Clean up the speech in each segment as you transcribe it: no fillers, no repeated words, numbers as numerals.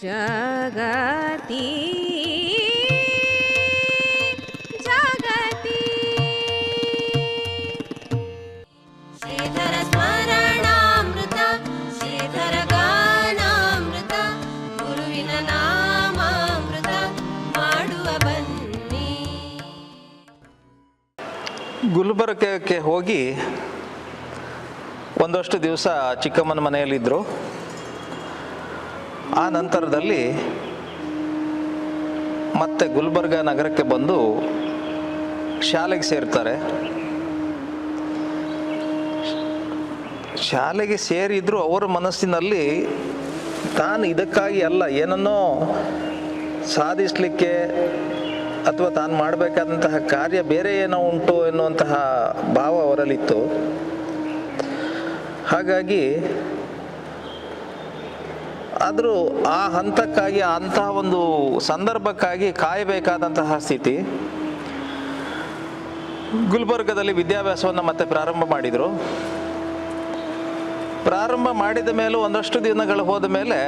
ಜಗತಿ ಜಗತಿ ಶ್ರೀಧರ ಸ್ಮರಣಾಮೃತ ಶ್ರೀಧರ ಗಾನಾಮೃತ ಗುರುವಿನ ನಾಮಾಮೃತ ಮಾಡುವ ಬನ್ನಿ. ಗುಲ್ಬರ್ಗಕ್ಕೆ ಹೋಗಿ ಒಂದಷ್ಟು ದಿವಸ ಚಿಕ್ಕಮ್ಮನ ಮನೆಯಲ್ಲಿದ್ದರು. ಆ ನಂತರದಲ್ಲಿ ಮತ್ತೆ ಗುಲ್ಬರ್ಗ ನಗರಕ್ಕೆ ಬಂದು ಶಾಲೆಗೆ ಸೇರ್ತಾರೆ. ಶಾಲೆಗೆ ಸೇರಿದ್ರು ಅವರ ಮನಸ್ಸಿನಲ್ಲಿ ತಾನು ಇದಕ್ಕಾಗಿ ಅಲ್ಲ, ಏನನ್ನೋ ಸಾಧಿಸಲಿಕ್ಕೆ ಅಥವಾ ತಾನು ಮಾಡಬೇಕಾದಂತಹ ಕಾರ್ಯ ಬೇರೆ ಏನೋ ಉಂಟು ಎನ್ನುವಂತಹ ಭಾವ ಅವರಲ್ಲಿತ್ತು. ಹಾಗಾಗಿ ಆದರೂ ಆ ಹಂತಕ್ಕಾಗಿ, ಅಂತಹ ಒಂದು ಸಂದರ್ಭಕ್ಕಾಗಿ ಕಾಯಬೇಕಾದಂತಹ ಸ್ಥಿತಿ. ಗುಲ್ಬರ್ಗದಲ್ಲಿ ವಿದ್ಯಾಭ್ಯಾಸವನ್ನು ಮತ್ತೆ ಪ್ರಾರಂಭ ಮಾಡಿದರು. ಪ್ರಾರಂಭ ಮಾಡಿದ ಮೇಲೂ ಒಂದಷ್ಟು ದಿನಗಳು ಹೋದ ಮೇಲೆ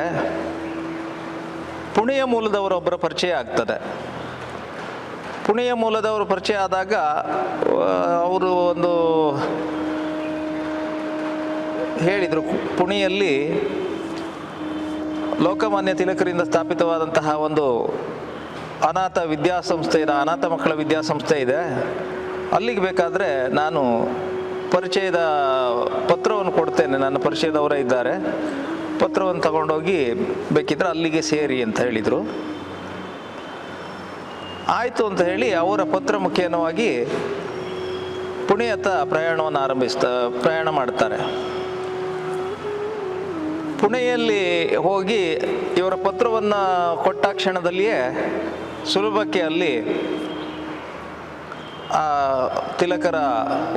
ಪುಣೆಯ ಮೂಲದವರೊಬ್ಬರ ಪರಿಚಯ ಆಗ್ತದೆ. ಪುಣೆಯ ಮೂಲದವರು ಪರಿಚಯ ಆದಾಗ ಅವರು ಒಂದು ಹೇಳಿದರು, ಪುಣೆಯಲ್ಲಿ ಲೋಕಮಾನ್ಯ ತಿಲಕರಿಂದ ಸ್ಥಾಪಿತವಾದಂತಹ ಒಂದು ಅನಾಥ ವಿದ್ಯಾಸಂಸ್ಥೆ ಇದೆ, ಅನಾಥ ಮಕ್ಕಳ ವಿದ್ಯಾಸಂಸ್ಥೆ ಇದೆ. ಅಲ್ಲಿಗೆ ಬೇಕಾದರೆ ನಾನು ಪರಿಚಯದ ಪತ್ರವನ್ನು ಕೊಡ್ತೇನೆ, ನನ್ನ ಪರಿಚಯದವರೇ ಇದ್ದಾರೆ, ಪತ್ರವನ್ನು ತಗೊಂಡೋಗಿ ಬೇಕಿದ್ರೆ ಅಲ್ಲಿಗೆ ಸೇರಿ ಅಂತ ಹೇಳಿದರು. ಆಯಿತು ಅಂತ ಹೇಳಿ ಅವರ ಪತ್ರ ಮುಖೇನವಾಗಿ ಪುಣೆಯತ್ತ ಪ್ರಯಾಣ ಮಾಡ್ತಾರೆ. ಪುಣೆಯಲ್ಲಿ ಹೋಗಿ ಇವರ ಪತ್ರವನ್ನು ಕೊಟ್ಟ ಕ್ಷಣದಲ್ಲಿಯೇ ಸುಲಭಕ್ಕೆ ಅಲ್ಲಿ ತಿಲಕರ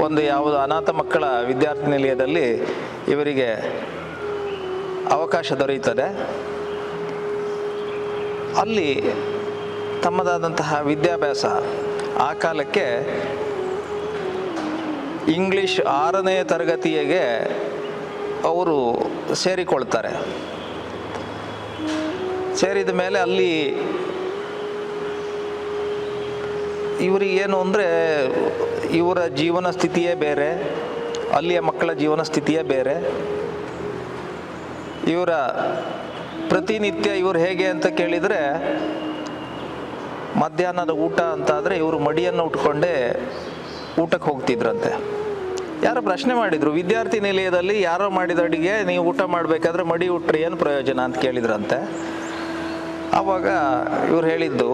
ಒಂದು ಯಾವುದು ಅನಾಥ ಮಕ್ಕಳ ವಿದ್ಯಾರ್ಥಿ ನಿಲಯದಲ್ಲಿ ಇವರಿಗೆ ಅವಕಾಶ ದೊರೆಯುತ್ತದೆ. ಅಲ್ಲಿ ತಮ್ಮದಾದಂತಹ ವಿದ್ಯಾಭ್ಯಾಸ, ಆ ಕಾಲಕ್ಕೆ ಇಂಗ್ಲಿಷ್ 6ನೇ ತರಗತಿಗೆ ಅವರು ಸೇರಿಕೊಳ್ತಾರೆ. ಸೇರಿದ ಮೇಲೆ ಅಲ್ಲಿ ಇವರಿಗೇನು ಅಂದರೆ ಇವರ ಜೀವನ ಸ್ಥಿತಿಯೇ ಬೇರೆ, ಅಲ್ಲಿಯ ಮಕ್ಕಳ ಜೀವನ ಸ್ಥಿತಿಯೇ ಬೇರೆ. ಇವರ ಪ್ರತಿನಿತ್ಯ ಇವರು ಹೇಗೆ ಅಂತ ಕೇಳಿದರೆ, ಮಧ್ಯಾಹ್ನದ ಊಟ ಅಂತಾದರೆ ಇವರು ಮಡಿಯನ್ನು ಉಟ್ಕೊಂಡೇ ಊಟಕ್ಕೆ ಹೋಗ್ತಿದ್ರಂತೆ. ಯಾರೋ ಪ್ರಶ್ನೆ ಮಾಡಿದರು, ವಿದ್ಯಾರ್ಥಿ ನಿಲಯದಲ್ಲಿ ಯಾರೋ ಮಾಡಿದ ಅಡಿಗೆ ನೀವು ಊಟ ಮಾಡಬೇಕಾದ್ರೆ ಮಡಿ ಉಟ್ರಿ ಏನು ಪ್ರಯೋಜನ ಅಂತ ಕೇಳಿದ್ರಂತೆ. ಆವಾಗ ಇವ್ರು ಹೇಳಿದ್ದು,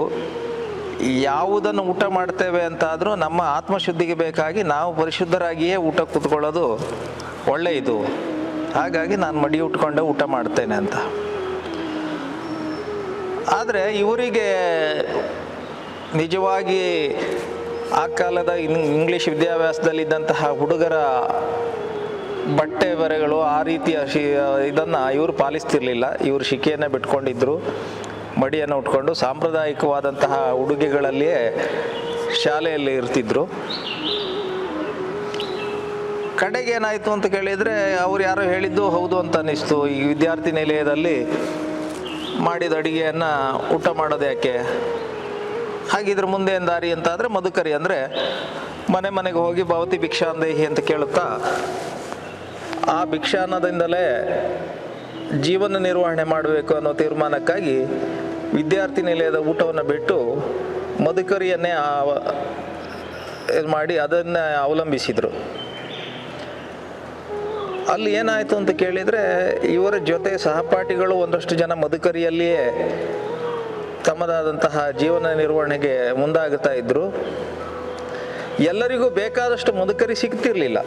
ಯಾವುದನ್ನು ಊಟ ಮಾಡ್ತೇವೆ ಅಂತಾದರೂ ನಮ್ಮ ಆತ್ಮಶುದ್ಧಿಗೆ ಬೇಕಾಗಿ ನಾವು ಪರಿಶುದ್ಧರಾಗಿಯೇ ಊಟ ಕೂತ್ಕೊಳ್ಳೋದು ಒಳ್ಳೆಯದು, ಹಾಗಾಗಿ ನಾನು ಮಡಿ ಉಟ್ಕೊಂಡೆ ಊಟ ಮಾಡ್ತೇನೆ ಅಂತ. ಆದರೆ ಇವರಿಗೆ ನಿಜವಾಗಿ ಆ ಕಾಲದ ಇಂಗ್ಲೀಷ್ ವಿದ್ಯಾಭ್ಯಾಸದಲ್ಲಿದ್ದಂತಹ ಹುಡುಗರ ಬಟ್ಟೆ ಬರೆಗಳು ಆ ರೀತಿಯ ಇದನ್ನು ಇವರು ಪಾಲಿಸ್ತಿರ್ಲಿಲ್ಲ. ಇವರು ಶಿಕೆಯನ್ನು ಬಿಟ್ಕೊಂಡಿದ್ರು, ಮಡಿಯನ್ನು ಉಟ್ಕೊಂಡು ಸಾಂಪ್ರದಾಯಿಕವಾದಂತಹ ಉಡುಗೆಗಳಲ್ಲಿಯೇ ಶಾಲೆಯಲ್ಲಿ ಇರ್ತಿದ್ರು. ಕಡೆಗೆ ಏನಾಯಿತು ಅಂತ ಕೇಳಿದರೆ, ಅವ್ರು ಯಾರೋ ಹೇಳಿದ್ದು ಹೌದು ಅಂತ ಅನ್ನಿಸ್ತು. ಈ ವಿದ್ಯಾರ್ಥಿ ನಿಲಯದಲ್ಲಿ ಮಾಡಿದ ಅಡುಗೆಯನ್ನು ಊಟ ಮಾಡೋದು ಯಾಕೆ, ಹಾಗಿದ್ರೆ ಮುಂದೆ ಏನು ದಾರಿ ಅಂತಾದರೆ ಮಧುಕರಿ, ಅಂದರೆ ಮನೆ ಮನೆಗೆ ಹೋಗಿ ಭವತಿ ಭಿಕ್ಷಾಂದೇಹಿ ಅಂತ ಕೇಳುತ್ತಾ ಆ ಭಿಕ್ಷಾನ್ನದಿಂದಲೇ ಜೀವನ ನಿರ್ವಹಣೆ ಮಾಡಬೇಕು ಅನ್ನೋ ತೀರ್ಮಾನಕ್ಕಾಗಿ ವಿದ್ಯಾರ್ಥಿ ನಿಲಯದ ಊಟವನ್ನು ಬಿಟ್ಟು ಮಧುಕರಿಯನ್ನೇ ಮಾಡಿ ಅದನ್ನೇ ಅವಲಂಬಿಸಿದರು. ಅಲ್ಲಿ ಏನಾಯಿತು ಅಂತ ಕೇಳಿದರೆ, ಇವರ ಜೊತೆ ಸಹಪಾಠಿಗಳು ಒಂದಷ್ಟು ಜನ ಮಧುಕರಿಯಲ್ಲಿಯೇ ತಮ್ಮದಾದಂತಹ ಜೀವನ ನಿರ್ವಹಣೆಗೆ ಮುಂದಾಗುತ್ತಾ ಇದ್ದರು. ಎಲ್ಲರಿಗೂ ಬೇಕಾದಷ್ಟು ಮಧುಕರಿ ಸಿಗ್ತಿರ್ಲಿಲ್ಲ.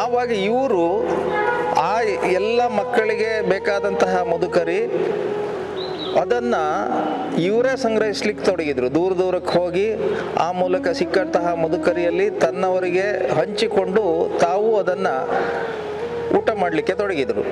ಆವಾಗ ಇವರು ಆ ಎಲ್ಲ ಮಕ್ಕಳಿಗೆ ಬೇಕಾದಂತಹ ಮಧುಕರಿ ಅದನ್ನು ಇವರೇ ಸಂಗ್ರಹಿಸ್ಲಿಕ್ಕೆ ತೊಡಗಿದ್ರು. ದೂರ ದೂರಕ್ಕೆ ಹೋಗಿ ಆ ಮೂಲಕ ಸಿಕ್ಕಂತಹ ಮಧುಕರಿಯಲ್ಲಿ ತನ್ನವರಿಗೆ ಹಂಚಿಕೊಂಡು ತಾವು ಅದನ್ನು ಊಟ ಮಾಡಲಿಕ್ಕೆ ತೊಡಗಿದರು.